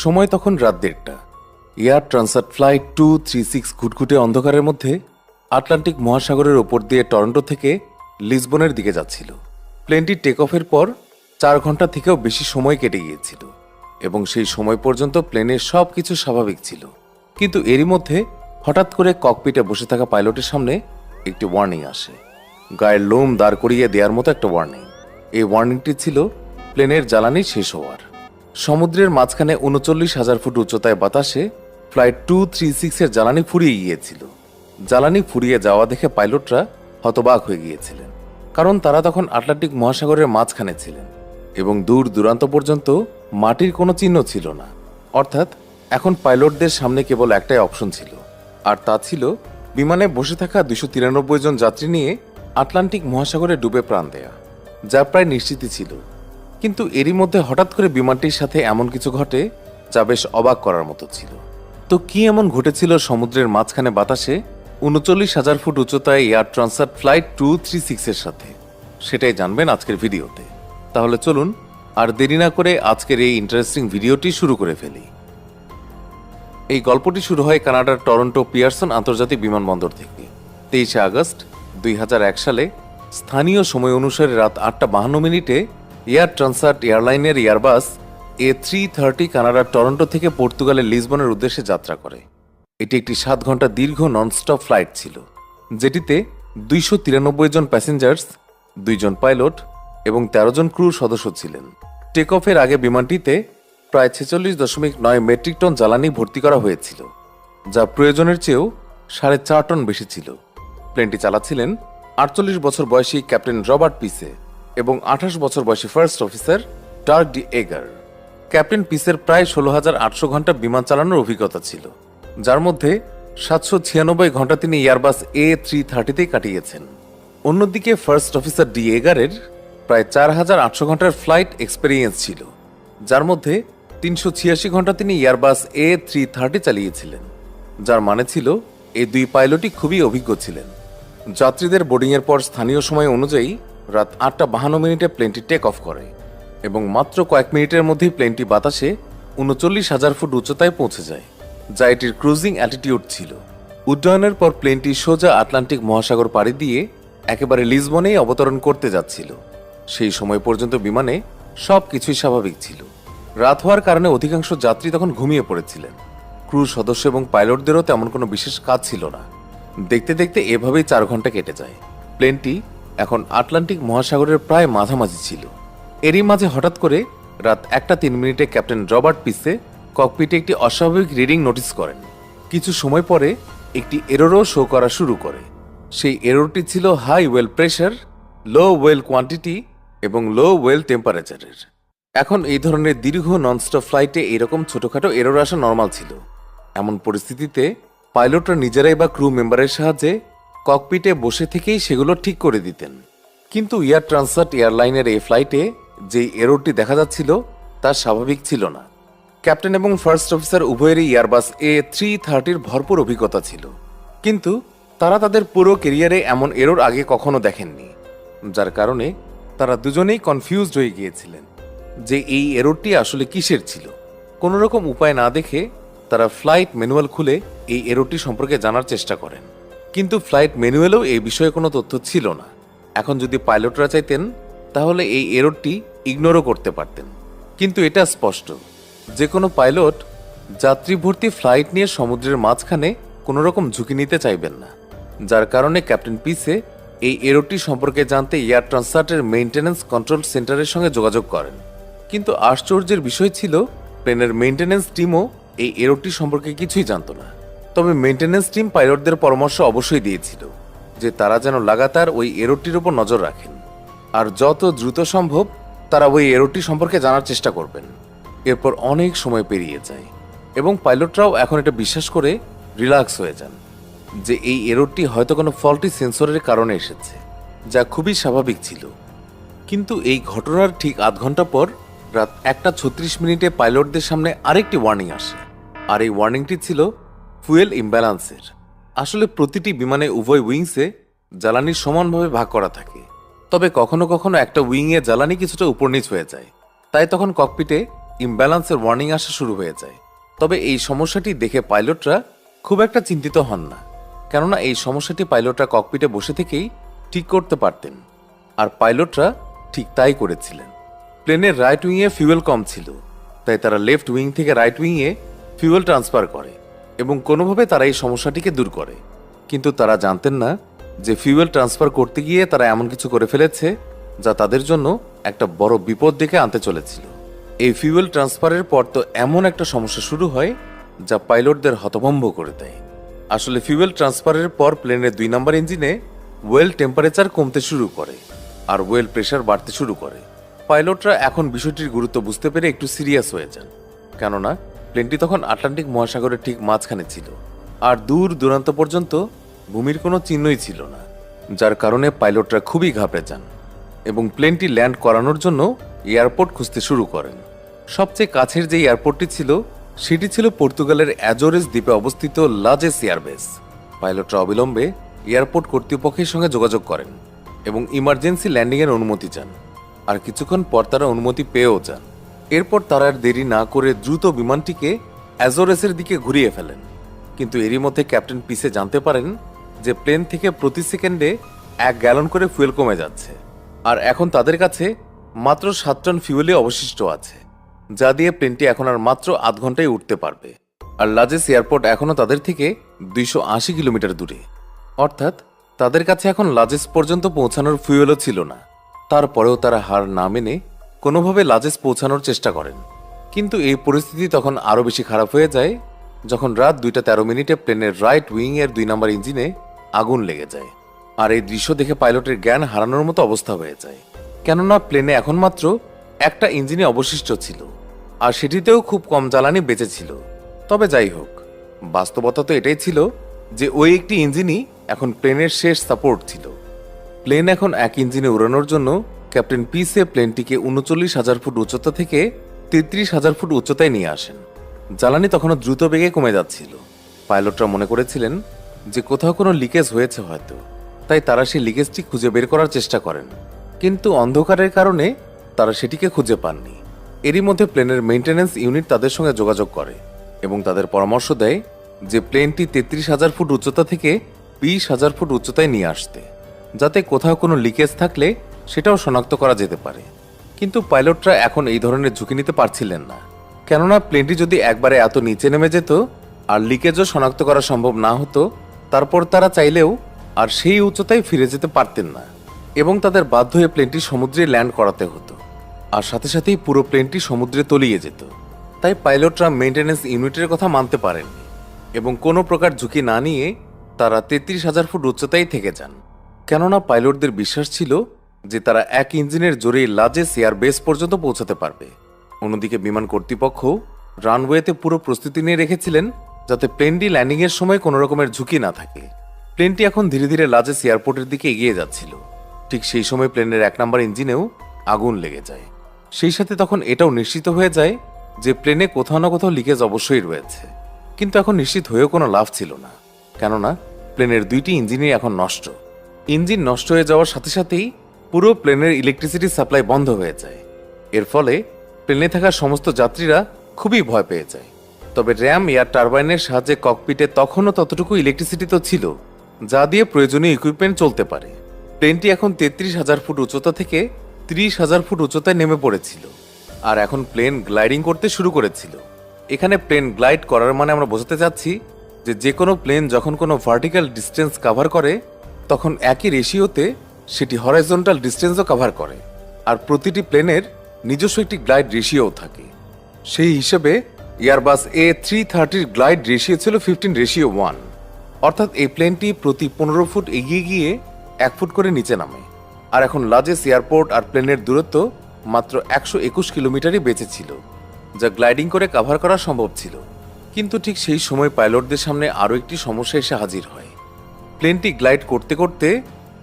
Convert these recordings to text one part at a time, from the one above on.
সময় তখন রাত 1:30। এয়ার ট্রান্সাট ফ্লাইট 236 ঘুটঘুটে অন্ধকারের মধ্যে আটলান্টিক মহাসাগরের ওপর দিয়ে টরন্টো থেকে লিসবনের দিকে যাচ্ছিল। প্লেনটি টেক অফের পর 4 ঘন্টা থেকেও বেশি সময় কেটে গিয়েছিল এবং সেই সময় পর্যন্ত প্লেনের সব কিছু স্বাভাবিক ছিল। কিন্তু এরই মধ্যে হঠাৎ করে ককপিটে বসে থাকা পাইলটের সামনে একটি ওয়ার্নিং আসে। গায়ের লোম দাঁড় করিয়ে দেওয়ার মতো একটা ওয়ার্নিং। এই ওয়ার্নিংটি ছিল প্লেনের জ্বালানি শেষ হওয়ার। সমুদ্রের মাঝখানে ৩৯,০০০ ফুট উচ্চতায় বাতাসে ফ্লাইট 236 এর জ্বালানি ফুরিয়ে গিয়েছিল। জ্বালানি ফুরিয়ে যাওয়া দেখে পাইলটরা হতবাক হয়ে গিয়েছিলেন, কারণ তারা তখন আটলান্টিক মহাসাগরের মাঝখানে ছিলেন এবং দূর দূরান্ত পর্যন্ত মাটির কোনো চিহ্ন ছিল না। অর্থাৎ এখন পাইলটদের সামনে কেবল একটাই অপশন ছিল, আর তা ছিল বিমানে বসে থাকা 293 জন যাত্রী নিয়ে আটলান্টিক মহাসাগরে ডুবে প্রাণ দেয়া, যা প্রায় নিশ্চিতই ছিল। কিন্তু এরই মধ্যে হঠাৎ করে বিমানটির সাথে এমন কিছু ঘটে যা বেশ অবাক করার মতো ছিল। তো কি এমন ঘটেছিল সমুদ্রের মাঝখানে বাতাসে ৩৯,০০০ ফুট উচ্চতায় এয়ার ট্রান্সাট ফ্লাইট 236 এর সাথে, সেটাই জানবেন আজকের ভিডিওতে। তাহলে চলুন আর দেরি না করে আজকের এই ইন্টারেস্টিং ভিডিওটি শুরু করে ফেলি। এই গল্পটি শুরু হয় কানাডার টরন্টো পিয়ারসন আন্তর্জাতিক বিমানবন্দর থেকে 23 আগস্ট 2001 সালে স্থানীয় সময় অনুসারে রাত 8:52 এয়ার ট্রান্সাট এয়ারলাইনের এয়ারবাস A330 কানাডার টরন্টো থেকে পর্তুগালের লিসবনের উদ্দেশ্যে যাত্রা করে। এটি একটি 7 ঘন্টা দীর্ঘ ননস্টপ ফ্লাইট ছিল, যেটিতে 293 জন প্যাসেঞ্জার্স, 2 জন পাইলট এবং 13 জন ক্রু সদস্য ছিলেন। টেক অফের আগে বিমানটিতে প্রায় 46.9 মেট্রিক টন জ্বালানি ভর্তি করা হয়েছিল, যা প্রয়োজনের চেয়েও 4.5 টন বেশি ছিল। প্লেনটি চালাচ্ছিলেন 48 বছর বয়সী ক্যাপ্টেন রবার্ট পিসে এবং 28 বছর বয়সী ফার্স্ট অফিসার ডার্ক ডি এগার। ক্যাপ্টেন পিসের প্রায় 16,800 ঘন্টা বিমান চালানোর অভিজ্ঞতা ছিল, যার মধ্যে 796 ঘন্টা তিনি এয়ারবাস A330 কাটিয়েছেন। অন্যদিকে ফার্স্ট অফিসার ডি এগারের প্রায় 4,800 ঘন্টার ফ্লাইট এক্সপেরিয়েন্স ছিল, যার মধ্যে 386 ঘন্টা তিনি এয়ারবাস A330 চালিয়েছিলেন, যার মানে ছিল এই 2 পাইলটই খুবই অভিজ্ঞ ছিলেন। যাত্রীদের বোর্ডিংয়ের পর স্থানীয় সময় অনুযায়ী রাত 8:52 প্লেনটি টেক অফ করে এবং মাত্র কয়েক মিনিটের মধ্যেই প্লেনটি বাতাসে ৩৯,০০০ ফুট উচ্চতায় পৌঁছে যায়, যা এটির ক্রুজিং অ্যাটিটিউড ছিল। উড্ডয়নের পর প্লেনটি সোজা আটলান্টিক মহাসাগর পাড়ি দিয়ে একেবারে লিসবনেই অবতরণ করতে যাচ্ছিল। সেই সময় পর্যন্ত বিমানে সব কিছুই স্বাভাবিক ছিল। রাত হওয়ার কারণে অধিকাংশ যাত্রী তখন ঘুমিয়ে পড়েছিলেন। ক্রু সদস্য এবং পাইলটদেরও তেমন কোনো বিশেষ কাজ ছিল না। দেখতে দেখতে এভাবেই 4 ঘন্টা কেটে যায়। প্লেনটি এখন আটলান্টিক মহাসাগরের প্রায় মাঝামাঝি ছিল। এরই মাঝে হঠাৎ করে রাত 1:03 ক্যাপ্টেন রবার্ট পিসে ককপিটে একটি অস্বাভাবিক রিডিং নোটিস করেন। কিছু সময় পরে একটি এররও শো করা শুরু করে। সেই এররটি ছিল হাই ওয়েল প্রেশার, লো ওয়েল কোয়ান্টিটি এবং লো ওয়েল টেম্পারেচারের। এখন এই ধরনের দীর্ঘ ননস্টপ ফ্লাইটে এরকম ছোটখাটো এরর আসা নর্মাল ছিল। এমন পরিস্থিতিতে পাইলটরা নিজেরাই বা ক্রু মেম্বারের সাহায্যে ককপিটে বসে থেকেই সেগুলো ঠিক করে দিতেন। কিন্তু এয়ার ট্রান্সাট এয়ারলাইনের এই ফ্লাইটে যেই এররটি দেখা যাচ্ছিল তা স্বাভাবিক ছিল না। ক্যাপ্টেন এবং ফার্স্ট অফিসার উভয়েরই এয়ারবাস A330 ভরপুর অভিজ্ঞতা ছিল, কিন্তু তারা তাদের পুরো কেরিয়ারে এমন এরর আগে কখনো দেখেননি, যার কারণে তারা দুজনেই কনফিউজড হয়ে গিয়েছিলেন যে এই এররটি আসলে কিসের ছিল। কোনো রকম উপায় না দেখে তারা ফ্লাইট ম্যানুয়াল খুলে এই এররটি সম্পর্কে জানার চেষ্টা করেন, কিন্তু ফ্লাইট ম্যানুয়ালেও এই বিষয়ে কোনো তথ্য ছিল না। এখন যদি পাইলটরা চাইতেন তাহলে এই এররটি ইগনোরও করতে পারতেন, কিন্তু এটা স্পষ্ট যে কোনো পাইলট যাত্রী ভর্তি ফ্লাইট নিয়ে সমুদ্রের মাঝখানে কোনো রকম ঝুঁকি নিতে চাইবেন না, যার কারণে ক্যাপ্টেন পিসে এই এররটি সম্পর্কে জানতে এয়ার ট্রান্সাটের মেইনটেন্যান্স কন্ট্রোল সেন্টারের সঙ্গে যোগাযোগ করেন। কিন্তু আশ্চর্যের বিষয় ছিল প্লেনের মেইনটেন্যান্স টিমও এই এররটি সম্পর্কে কিছুই জানত না। তবে মেইনটেন্যান্স টিম পাইলটদের পরামর্শ অবশ্যই দিয়েছিল যে তারা যেন লাগাতার ওই এররটির উপর নজর রাখেন আর যত দ্রুত সম্ভব তারা ওই এররটি সম্পর্কে জানার চেষ্টা করবেন। এরপর অনেক সময় পেরিয়ে যায় এবং পাইলটরাও এখন এটা বিশ্বাস করে রিল্যাক্স হয়ে যান যে এই এররটি হয়তো কোনো ফল্টি সেন্সরের কারণে এসেছে, যা খুবই স্বাভাবিক ছিল। কিন্তু এই ঘটনার ঠিক আধ ঘন্টা পর রাত 1:36 পাইলটদের সামনে আরেকটি ওয়ার্নিং আসে, আর এই ওয়ার্নিংটি ছিল ফুয়েল ইমব্যালেন্সের। আসলে প্রতিটি বিমানে উভয় উইংসে জ্বালানি সমানভাবে ভাগ করা থাকে, তবে কখনো কখনো একটা উইংয়ে জ্বালানি কিছুটা উপর নিচ হয়ে যায়। তাই তখন ককপিটে ইমব্যালেন্সের ওয়ার্নিং আসা শুরু হয়ে যায়। তবে এই সমস্যাটি দেখে পাইলটরা খুব একটা চিন্তিত হন না, কেননা এই সমস্যাটি পাইলটরা ককপিটে বসে থেকেই ঠিক করতে পারতেন। আর পাইলটরা ঠিক তাই করেছিলেন। প্লেনের রাইট উইংয়ে ফিউয়েল কম ছিল, তাই তারা লেফট উইং থেকে রাইট উইংয়ে ফিউয়েল ট্রান্সফার করে এবং কোনোভাবে তারা এই সমস্যাটিকে দূর করে। কিন্তু তারা জানতেন না যে ফিউয়েল ট্রান্সফার করতে গিয়ে তারা এমন কিছু করে ফেলেছে যা তাদের জন্য একটা বড় বিপদ ডেকে আনতে চলেছিল। এই ফিউয়েল ট্রান্সফারের পর তো এমন একটা সমস্যা শুরু হয় যা পাইলটদের হতভম্ব করে দেয়। আসলে ফিউয়েল ট্রান্সফারের পর প্লেনের 2 নম্বর ইঞ্জিনে ওয়েল টেম্পারেচার কমতে শুরু করে আর ওয়েল প্রেশার বাড়তে শুরু করে। পাইলটরা এখন বিষয়টির গুরুত্ব বুঝতে পেরে একটু সিরিয়াস হয়ে যান, কেননা প্লেনটি তখন আটলান্টিক মহাসাগরের ঠিক মাঝখানে ছিল আর দূর দূরান্ত পর্যন্ত ভূমির কোনো চিহ্নই ছিল না, যার কারণে পাইলটরা খুবই ঘাবড়ে যান এবং প্লেনটি ল্যান্ড করানোর জন্য এয়ারপোর্ট খুঁজতে শুরু করেন। সবচেয়ে কাছের যে এয়ারপোর্টটি ছিল সেটি ছিল পর্তুগালের অ্যাজোরেস দ্বীপে অবস্থিত লাজেস এয়ারবেস। পাইলটরা অবিলম্বে এয়ারপোর্ট কর্তৃপক্ষের সঙ্গে যোগাযোগ করেন এবং ইমার্জেন্সি ল্যান্ডিংয়ের অনুমতি চান। আর কিছুক্ষণ পর তারা অনুমতি পেয়েও যান। এরপর তারা আর দেরি না করে দ্রুত বিমানটিকে অ্যাজোরেসের দিকে ঘুরিয়ে ফেলেন। কিন্তু এরই মধ্যে ক্যাপ্টেন পিসে জানতে পারেন যে প্লেন থেকে প্রতি সেকেন্ডে 1 গ্যালন করে ফুয়েল কমে যাচ্ছে আর এখন তাদের কাছে মাত্র 7 টন ফিউয়েলই অবশিষ্ট আছে, যা দিয়ে প্লেনটি এখন আর মাত্র আধ ঘন্টায় উঠতে পারবে। আর লাজেস এয়ারপোর্ট এখনও তাদের থেকে 280 কিলোমিটার দূরে, অর্থাৎ তাদের কাছে এখন লাজেস পর্যন্ত পৌঁছানোর ফুয়েলও ছিল না। তারপরেও তারা হার না মেনে কোনোভাবে লাজেস পৌঁছানোর চেষ্টা করেন। কিন্তু এই পরিস্থিতি তখন আরও বেশি খারাপ হয়ে যায় যখন রাত 2:13 প্লেনের রাইট উইং এর 2 নম্বর ইঞ্জিনে আগুন লেগে যায়। আর এই দৃশ্য দেখে পাইলটের জ্ঞান হারানোর মতো অবস্থা হয়ে যায়, কেননা প্লেনে এখন মাত্র একটা ইঞ্জিনে অবশিষ্ট ছিল আর সেটিতেও খুব কম জ্বালানি বেঁচে ছিল। তবে যাই হোক, বাস্তবতা তো এটাই ছিল যে ওই একটি ইঞ্জিনই এখন প্লেনের শেষ সাপোর্ট ছিল। প্লেন এখন এক ইঞ্জিনে উড়ানোর জন্য ক্যাপ্টেন পিসে প্লেনটিকে 39,000 ফুট উচ্চতা থেকে 33,000 ফুট উচ্চতায় নিয়ে আসেন। জ্বালানি তখনও দ্রুত বেগে কমে যাচ্ছিল। পাইলটরা মনে করেছিলেন যে কোথাও কোনো লিকেজ হয়েছে হয়তো, তাই তারা সেই লিকেজটি খুঁজে বের করার চেষ্টা করেন, কিন্তু অন্ধকারের কারণে তারা সেটিকে খুঁজে পাননি। এরই মধ্যে প্লেনের মেইনটেনেন্স ইউনিট তাদের সঙ্গে যোগাযোগ করে এবং তাদের পরামর্শ দেয় যে প্লেনটি 33,000 ফুট উচ্চতা থেকে 20,000 ফুট উচ্চতায় নিয়ে আসতে, যাতে কোথাও কোনো লিকেজ থাকলে সেটাও শনাক্ত করা যেতে পারে। কিন্তু পাইলটরা এখন এই ধরনের ঝুঁকি নিতে পারছিলেন না, কেননা প্লেনটি যদি একবারে এত নিচে নেমে যেত আর লিকেজও শনাক্ত করা সম্ভব না হতো, তারপর তারা চাইলেও আর সেই উচ্চতায় ফিরে যেতে পারতেন না এবং তাদের বাধ্য হয়ে প্লেনটি সমুদ্রে ল্যান্ড করাতে হতো আর সাথে সাথেই পুরো প্লেনটি সমুদ্রে তলিয়ে যেত। তাই পাইলটরা মেইনটেনেন্স ইউনিটের কথা মানতে পারেননি এবং কোনো প্রকার ঝুঁকি না নিয়ে তারা 33,000 ফুট উচ্চতায় থেকে যান, কেননা পাইলটদের বিশ্বাস ছিল যে তারা এক ইঞ্জিনের জোরেই লাজেস এয়ারবেস পর্যন্ত পৌঁছাতে পারবে। অন্যদিকে বিমান কর্তৃপক্ষ রানওয়েতে পুরো প্রস্তুতি নিয়ে রেখেছিলেন যাতে প্লেনটি ল্যান্ডিংয়ের সময় কোনো রকমের ঝুঁকি না থাকে। প্লেনটি এখন ধীরে ধীরে লাজেস এয়ারপোর্টের দিকে এগিয়ে যাচ্ছিল। ঠিক সেই সময় প্লেনের 1 নম্বর ইঞ্জিনেও আগুন লেগে যায়। সেই সাথে তখন এটাও নিশ্চিত হয়ে যায় যে প্লেনে কোথাও না কোথাও লিকেজ অবশ্যই রয়েছে, কিন্তু এখন নিশ্চিত হয়েও কোনো লাভ ছিল না, কেননা প্লেনের 2টি ইঞ্জিনই এখন নষ্ট। ইঞ্জিন নষ্ট হয়ে যাওয়ার সাথে সাথেই পুরো প্লেনের ইলেকট্রিসিটি সাপ্লাই বন্ধ হয়ে যায়। এর ফলে প্লেনে থাকা সমস্ত যাত্রীরা খুবই ভয় পেয়ে যায়। তবে র্যাম এয়ার টারবাইনের সাহায্যে ককপিটে তখনও ততটুকু ইলেকট্রিসিটি তো ছিল যা দিয়ে প্রয়োজনীয় ইকুইপমেন্ট চলতে পারে। প্লেনটি এখন 33,000 ফুট উচ্চতা থেকে 30,000 ফুট উচ্চতায় নেমে পড়েছিল আর এখন প্লেন গ্লাইডিং করতে শুরু করেছিল। এখানে প্লেন গ্লাইড করার মানে আমরা বোঝাতে চাচ্ছি যে কোনো প্লেন যখন কোনো ভার্টিক্যাল ডিস্টেন্স কভার করে তখন একই রেশিওতে সেটি হরাইজন্টাল ডিস্টেন্সও কভার করে, আর প্রতিটি প্লেনের নিজস্ব একটি গ্লাইড রেশিও থাকে। সেই হিসেবে এয়ারবাস A330 গ্লাইড রেশিও ছিল 15:1, অর্থাৎ এই প্লেনটি প্রতি 15 ফুট এগিয়ে গিয়ে 1 ফুট করে নিচে নামে। আর এখন লাজেস এয়ারপোর্ট আর প্লেনের দূরত্ব মাত্র 121 কিলোমিটারই বেঁচে ছিল, যা গ্লাইডিং করে কভার করা সম্ভব ছিল। কিন্তু ঠিক সেই সময় পাইলটদের সামনে আরও একটি সমস্যা এসে হাজির হয়। প্লেনটি গ্লাইড করতে করতে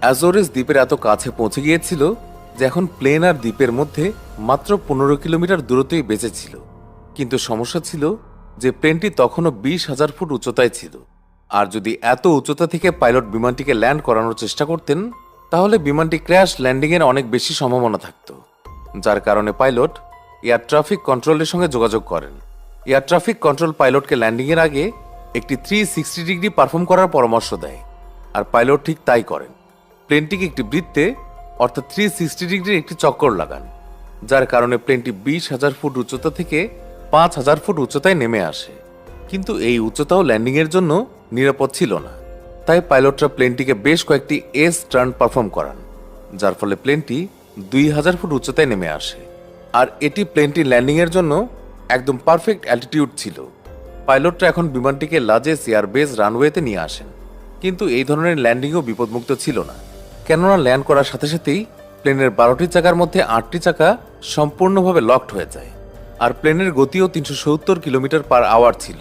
অ্যাজোরেস দ্বীপের এত কাছে পৌঁছে গিয়েছিল যে এখন প্লেন আর দ্বীপের মধ্যে মাত্র 15 কিলোমিটার দূরত্বই বেঁচে ছিল। কিন্তু সমস্যা ছিল যে প্লেনটি তখনও 20,000 ফুট উচ্চতায় ছিল, আর যদি এত উচ্চতা থেকে পাইলট বিমানটিকে ল্যান্ড করানোর চেষ্টা করতেন তাহলে বিমানটি ক্র্যাশ ল্যান্ডিংয়ের অনেক বেশি সম্ভাবনা থাকত, যার কারণে পাইলট এয়ার ট্রাফিক কন্ট্রোলের সঙ্গে যোগাযোগ করেন। এয়ার ট্রাফিক কন্ট্রোল পাইলটকে ল্যান্ডিংয়ের আগে একটি 360 ডিগ্রি পারফর্ম করার পরামর্শ দেয়, আর পাইলট ঠিক তাই করেন। প্লেনটিকে একটি বৃত্তে অর্থাৎ 360 ডিগ্রির একটি চক্কর লাগান, যার কারণে প্লেনটি 20,000 ফুট উচ্চতা থেকে 5,000 ফুট উচ্চতায় নেমে আসে। কিন্তু এই উচ্চতাও ল্যান্ডিংয়ের জন্য নিরাপদ ছিল না, তাই পাইলটরা প্লেনটিকে বেশ কয়েকটি এস টার্ন পারফর্ম করান, যার ফলে প্লেনটি 2,000 ফুট উচ্চতায় নেমে আসে। আর এটি প্লেনটি ল্যান্ডিংয়ের জন্য একদম পারফেক্ট অ্যালটিটিউড ছিল। পাইলটরা এখন বিমানটিকে লাজেস এয়ারবেস রানওয়েতে নিয়ে আসেন, কিন্তু এই ধরনের ল্যান্ডিংও বিপদমুক্ত ছিল না, কেননা ল্যান্ড করার সাথে সাথেই প্লেনের 12টি চাকার মধ্যে 8টি চাকা সম্পূর্ণভাবে লকড হয়ে যায়, আর প্লেনের গতিও 370 কিলোমিটার পার আওয়ার ছিল।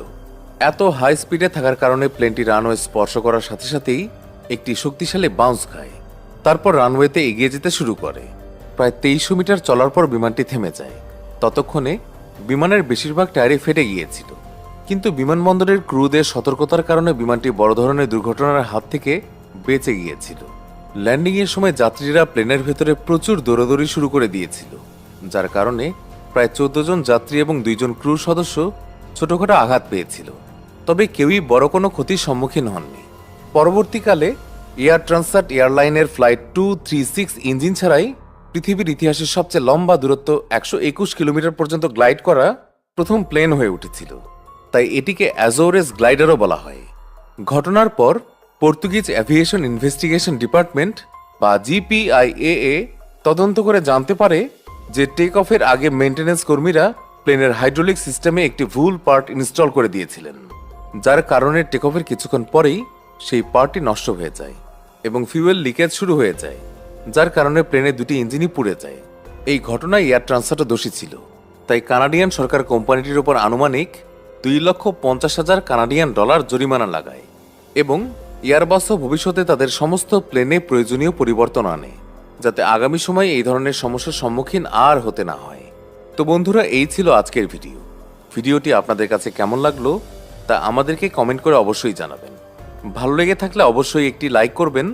এত হাই স্পিডে থাকার কারণে প্লেনটি রানওয়ে স্পর্শ করার সাথে সাথেই একটি শক্তিশালী বাউন্স খায়, তারপর রানওয়েতে এগিয়ে যেতে শুরু করে। প্রায় 2300 মিটার চলার পর বিমানটি থেমে যায়। ততক্ষণে বিমানের বেশিরভাগ টায়ারই ফেটে গিয়েছিল, কিন্তু বিমানবন্দরের ক্রুদের সতর্কতার কারণে বিমানটি বড় ধরনের দুর্ঘটনার হাত থেকে বেঁচে গিয়েছিল। ল্যান্ডিংয়ের সময় যাত্রীরা প্লেনের ভেতরে প্রচুর দৌড়াদৌড়ি শুরু করে দিয়েছিল, যার কারণে প্রায় 14 জন যাত্রী এবং 2 জন ক্রু সদস্য ছোটখাটো আঘাত পেয়েছিল, তবে কেউই বড় কোনো ক্ষতির সম্মুখীন হননি। পরবর্তীকালে এয়ার ট্রান্সাট এয়ারলাইনের ফ্লাইট 236 ইঞ্জিন ছাড়াই পৃথিবীর ইতিহাসের সবচেয়ে লম্বা দূরত্ব 121 কিলোমিটার পর্যন্ত গ্লাইড করা প্রথম প্লেন হয়ে উঠেছিল, তাই এটিকে অ্যাজোরেস গ্লাইডারও বলা হয়। ঘটনার পর পর্তুগিজ অ্যাভিয়েশন ইনভেস্টিগেশন ডিপার্টমেন্ট বা জিপিআইএএ তদন্ত করে জানতে পারে যে টেক অফের আগে মেইনটেনেন্স কর্মীরা প্লেনের হাইড্রোলিক সিস্টেমে একটি ভুল পার্ট ইনস্টল করে দিয়েছিলেন, যার কারণে টেক অফের কিছুক্ষণ পরেই সেই পার্টটি নষ্ট হয়ে যায় এবং ফিউয়েল লিকেজ শুরু হয়ে যায়, যার কারণে প্লেনের 2টি ইঞ্জিনই পুড়ে যায়। এই ঘটনায় এয়ার ট্রান্সাটও দোষী ছিল, তাই কানাডিয়ান সরকার কোম্পানিটির উপর আনুমানিক $2,50,000 কানাডিয়ান জরিমানা লাগায় এবং এয়ারবাসও ভবিষ্যতে তাদের সমস্ত প্লেনে প্রয়োজনীয় পরিবর্তন আনে, যাতে আগামী সময়ে এই ধরনের সমস্যার সম্মুখীন আর হতে না হয়। তো বন্ধুরা, এই ছিল আজকের ভিডিওটি আপনাদের কাছে কেমন লাগলো তা আমাদেরকে কমেন্ট করে অবশ্যই জানাবেন। ভালো লেগে থাকলে অবশ্যই একটি লাইক করবেন